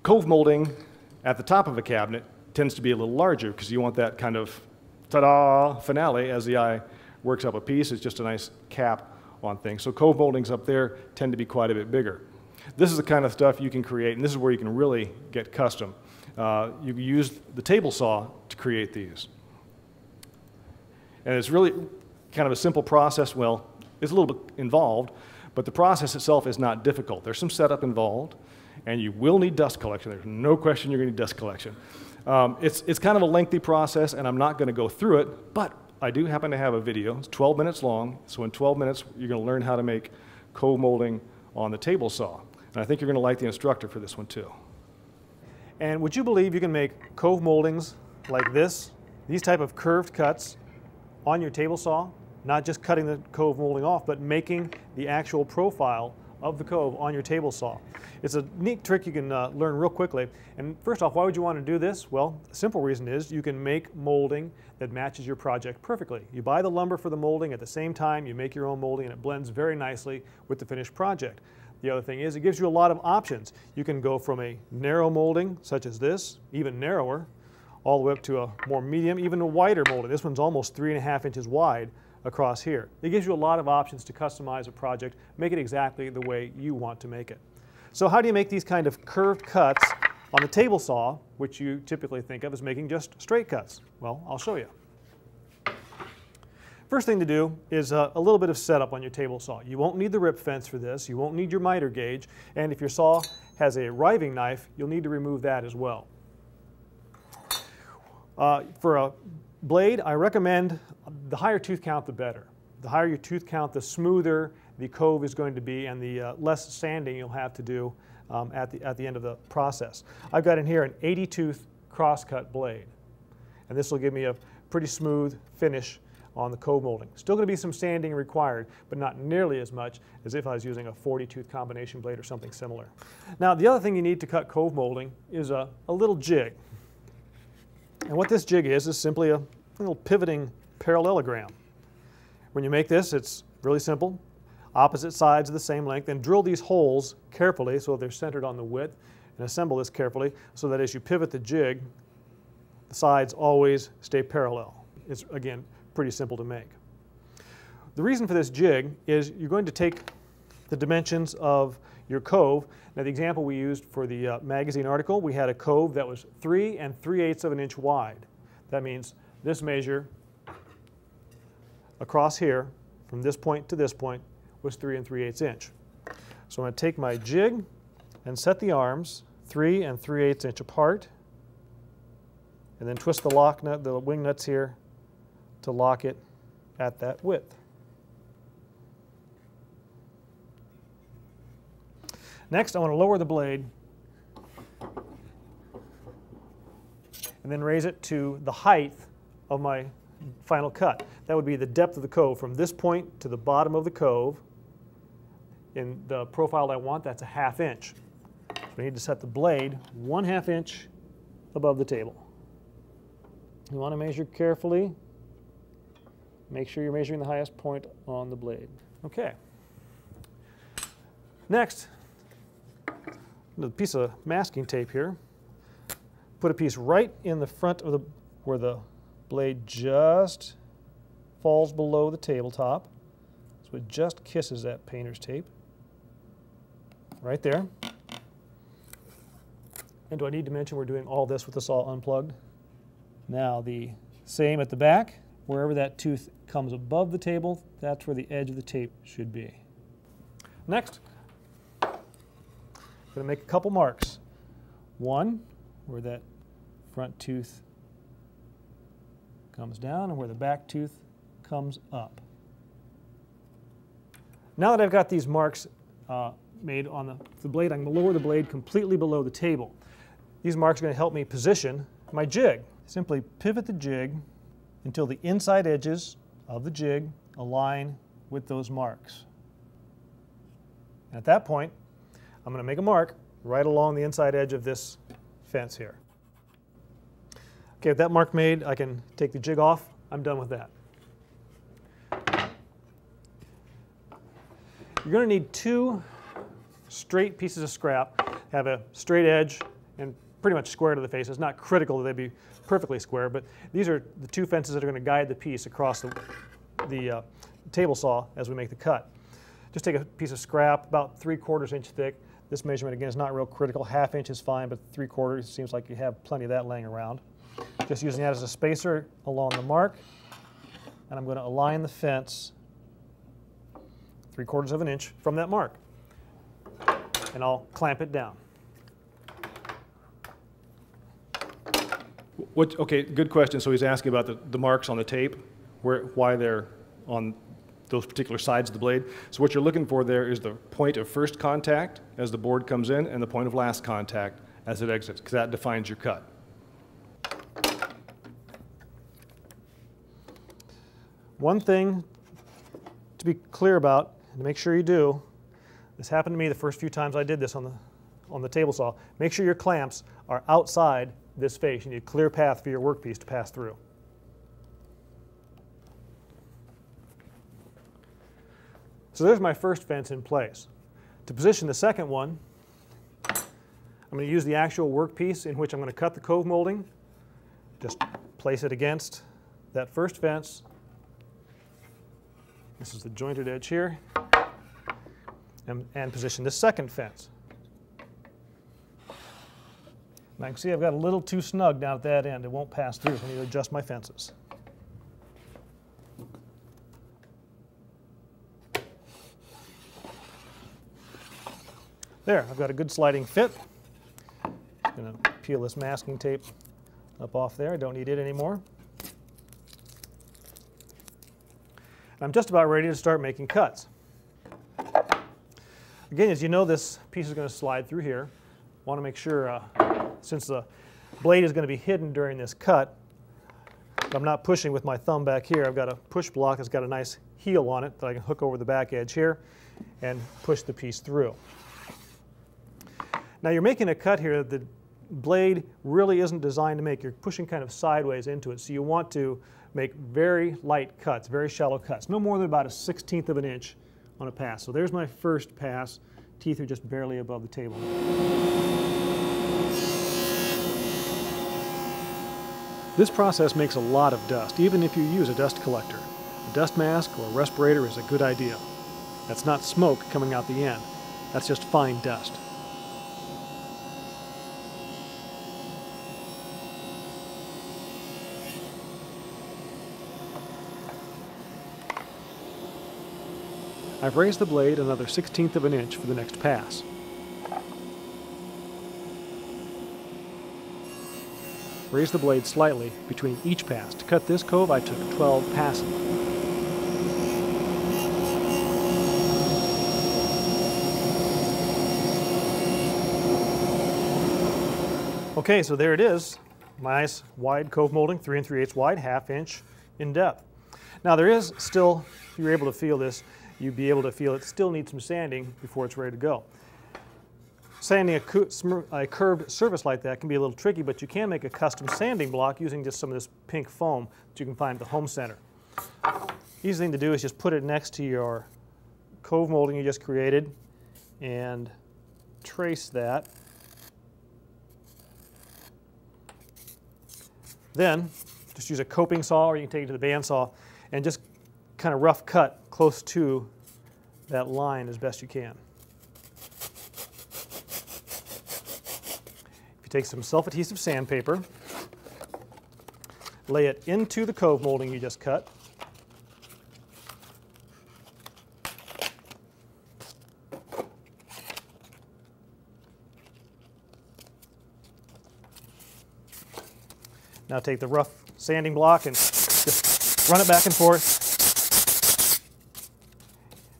Cove molding at the top of a cabinet tends to be a little larger because you want that kind of ta-da finale as the eye works up a piece. It's just a nice cap on things. So Cove moldings up there tend to be quite a bit bigger. This is the kind of stuff you can create, and this is where you can really get custom. You can use the table saw to create these. And it's really kind of a simple process. Well, it's a little bit involved, but the process itself is not difficult. There's some setup involved, and you will need dust collection. There's no question you're going to need dust collection. It's kind of a lengthy process, and I'm not going to go through it, but I do happen to have a video. It's 12 minutes long, so in 12 minutes you're going to learn how to make Cove molding on the table saw. And I think you're going to like the instructor for this one too. And would you believe you can make Cove moldings like this, these type of curved cuts on your table saw? Not just cutting the Cove molding off, but making the actual profile of the Cove on your table saw. It's a neat trick you can learn real quickly. And first off, why would you want to do this? Well, the simple reason is you can make molding that matches your project perfectly. You buy the lumber for the molding, at the same time you make your own molding, and it blends very nicely with the finished project. The other thing is it gives you a lot of options. You can go from a narrow molding, such as this, even narrower, all the way up to a more medium, even a wider molding. This one's almost 3.5 inches wide across here. It gives you a lot of options to customize a project, make it exactly the way you want to make it. So how do you make these kind of curved cuts on the table saw, which you typically think of as making just straight cuts? Well, I'll show you. First thing to do is a little bit of setup on your table saw. You won't need the rip fence for this, you won't need your miter gauge, and if your saw has a riving knife, you'll need to remove that as well. For a blade, I recommend the higher tooth count the better. The higher your tooth count, the smoother the Cove is going to be, and the less sanding you'll have to do at the end of the process. I've got in here an 80 tooth crosscut blade, and this will give me a pretty smooth finish on the Cove molding. Still going to be some sanding required, but not nearly as much as if I was using a 40 tooth combination blade or something similar. Now the other thing you need to cut Cove molding is a little jig. And what this jig is simply a little pivoting parallelogram. When you make this, it's really simple. Opposite sides of the same length, and drill these holes carefully so they're centered on the width, and assemble this carefully so that as you pivot the jig, the sides always stay parallel. It's, again, pretty simple to make. The reason for this jig is you're going to take the dimensions of your Cove. Now the example we used for the magazine article, we had a Cove that was 3 3/8 of an inch wide. That means this measure across here, from this point to this point, was 3 3/8 inch. So I'm going to take my jig and set the arms 3 3/8 inch apart, and then twist the lock nut, the wing nuts here, to lock it at that width. Next, I want to lower the blade and then raise it to the height of my final cut. That would be the depth of the Cove from this point to the bottom of the Cove. In the profile I want, that's a 1/2 inch. So I need to set the blade 1/2 inch above the table. You want to measure carefully. Make sure you're measuring the highest point on the blade. Okay. Next, a piece of masking tape here. Put a piece right in the front of where the blade just falls below the tabletop. So it just kisses that painter's tape. Right there. And do I need to mention we're doing all this with the saw unplugged? Now the same at the back. Wherever that tooth comes above the table, that's where the edge of the tape should be. Next, I'm going to make a couple marks. One, where that front tooth comes down and where the back tooth comes up. Now that I've got these marks made on the blade, I'm going to lower the blade completely below the table. These marks are going to help me position my jig. Simply pivot the jig until the inside edges of the jig align with those marks. And at that point, I'm going to make a mark right along the inside edge of this fence here. Okay, with that mark made, I can take the jig off. I'm done with that. You're going to need 2 straight pieces of scrap, have a straight edge and pretty much square to the face. It's not critical that they be perfectly square, but these are the two fences that are going to guide the piece across the table saw as we make the cut. Just take a piece of scrap about 3/4 inch thick. This measurement again is not real critical. 1/2 inch is fine, but 3/4 seems like you have plenty of that laying around. Just using that as a spacer along the mark, and I'm going to align the fence 3/4 of an inch from that mark, and I'll clamp it down. Okay, good question. So he's asking about the marks on the tape, why they're on those particular sides of the blade. So what you're looking for there is the point of first contact as the board comes in and the point of last contact as it exits, because that defines your cut. One thing to be clear about, and to make sure you do, this happened to me the first few times I did this on the table saw, make sure your clamps are outside this face. You need a clear path for your workpiece to pass through. So there's my first fence in place. To position the second one, I'm going to use the actual workpiece in which I'm going to cut the cove molding. Just place it against that first fence. This is the jointed edge here. And position the second fence. And I can see I've got a little too snug down at that end. It won't pass through, so I need to adjust my fences. There, I've got a good sliding fit. I'm going to peel this masking tape up off there. I don't need it anymore. I'm just about ready to start making cuts. Again, as you know, this piece is going to slide through here. I want to make sure, since the blade is going to be hidden during this cut, I'm not pushing with my thumb back here. I've got a push block that's got a nice heel on it that I can hook over the back edge here and push the piece through. Now you're making a cut here that the blade really isn't designed to make. You're pushing kind of sideways into it, so you want to make very light cuts, very shallow cuts, no more than about 1/16 of an inch on a pass. So there's my first pass. Teeth are just barely above the table. This process makes a lot of dust, even if you use a dust collector. A dust mask or a respirator is a good idea. That's not smoke coming out the end. That's just fine dust. I've raised the blade another 1/16 of an inch for the next pass. Raise the blade slightly between each pass. To cut this cove, I took 12 passes. Okay, so there it is. My nice wide cove molding, 3 3/8 wide, 1/2 inch in depth. Now there is still, if you're able to feel this, you'd be able to feel it still needs some sanding before it's ready to go. Sanding a curved surface like that can be a little tricky, but you can make a custom sanding block using just some of this pink foam that you can find at the home center. Easy thing to do is just put it next to your cove molding you just created and trace that. Then just use a coping saw, or you can take it to the bandsaw and just kind of rough cut close to that line as best you can. If you take some self-adhesive sandpaper, lay it into the cove molding you just cut. Now take the rough sanding block and just run it back and forth.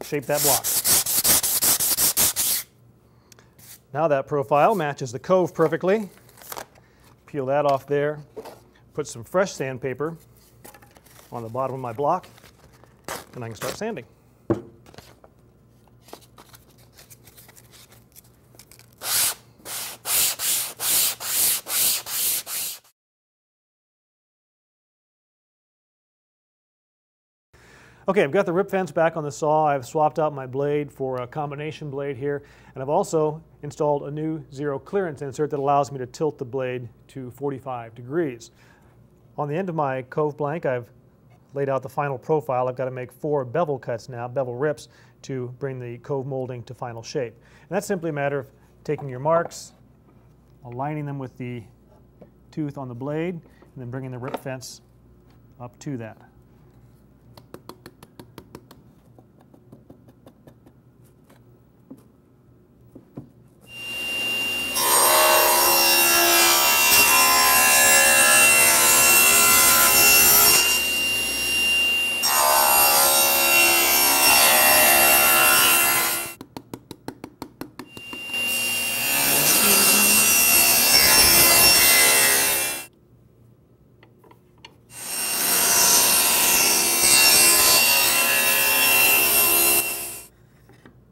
Shape that block. Now that profile matches the cove perfectly. Peel that off there. Put some fresh sandpaper on the bottom of my block, and I can start sanding. Okay, I've got the rip fence back on the saw. I've swapped out my blade for a combination blade here, and I've also installed a new zero clearance insert that allows me to tilt the blade to 45 degrees. On the end of my Cove blank, I've laid out the final profile. I've got to make 4 bevel cuts now, bevel rips, to bring the Cove molding to final shape. And that's simply a matter of taking your marks, aligning them with the tooth on the blade, and then bringing the rip fence up to that.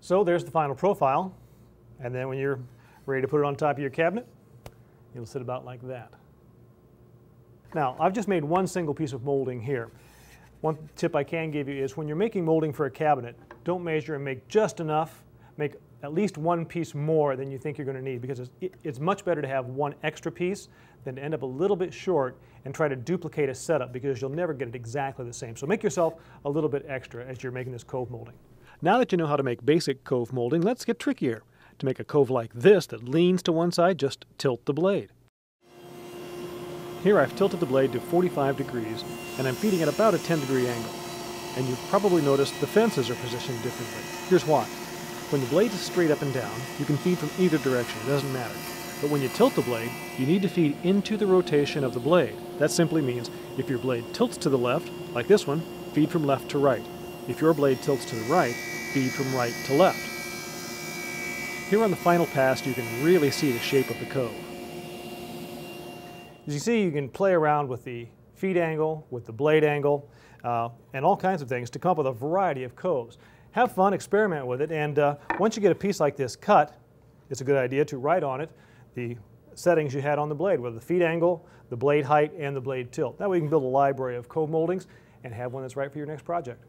So there's the final profile, and then when you're ready to put it on top of your cabinet, it'll sit about like that. Now, I've just made one single piece of molding here. One tip I can give you is when you're making molding for a cabinet, don't measure and make just enough. Make at least one piece more than you think you're going to need, because it's much better to have one extra piece than to end up a little bit short and try to duplicate a setup, because you'll never get it exactly the same. So make yourself a little bit extra as you're making this Cove molding. Now that you know how to make basic Cove molding, let's get trickier. To make a Cove like this that leans to one side, just tilt the blade. Here I've tilted the blade to 45 degrees, and I'm feeding at about a 10-degree angle. And you've probably noticed the fences are positioned differently. Here's why. When the blade is straight up and down, you can feed from either direction, it doesn't matter. But when you tilt the blade, you need to feed into the rotation of the blade. That simply means if your blade tilts to the left, like this one, feed from left to right. If your blade tilts to the right, feed from right to left. Here on the final pass, you can really see the shape of the Cove. As you see, you can play around with the feed angle, with the blade angle, and all kinds of things to come up with a variety of Coves. Have fun, experiment with it, and once you get a piece like this cut, it's a good idea to write on it the settings you had on the blade, whether the feed angle, the blade height, and the blade tilt. That way you can build a library of Cove moldings and have one that's right for your next project.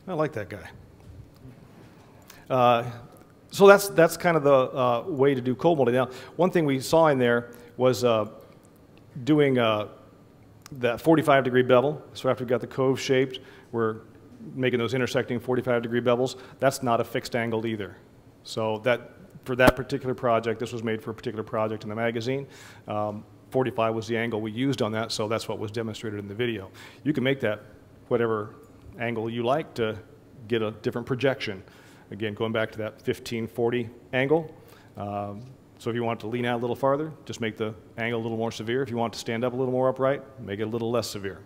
I like that guy. So that's kind of the way to do Cove molding. Now, one thing we saw in there was doing that 45-degree bevel. So after we've got the Cove shaped, we're making those intersecting 45-degree bevels. That's not a fixed angle either. So that for that particular project, this was made for a particular project in the magazine. 45 was the angle we used on that, so that's what was demonstrated in the video. You can make that whatever angle you like to get a different projection. Again, going back to that 1540 angle. So if you want it to lean out a little farther, just make the angle a little more severe. If you want it to stand up a little more upright, make it a little less severe.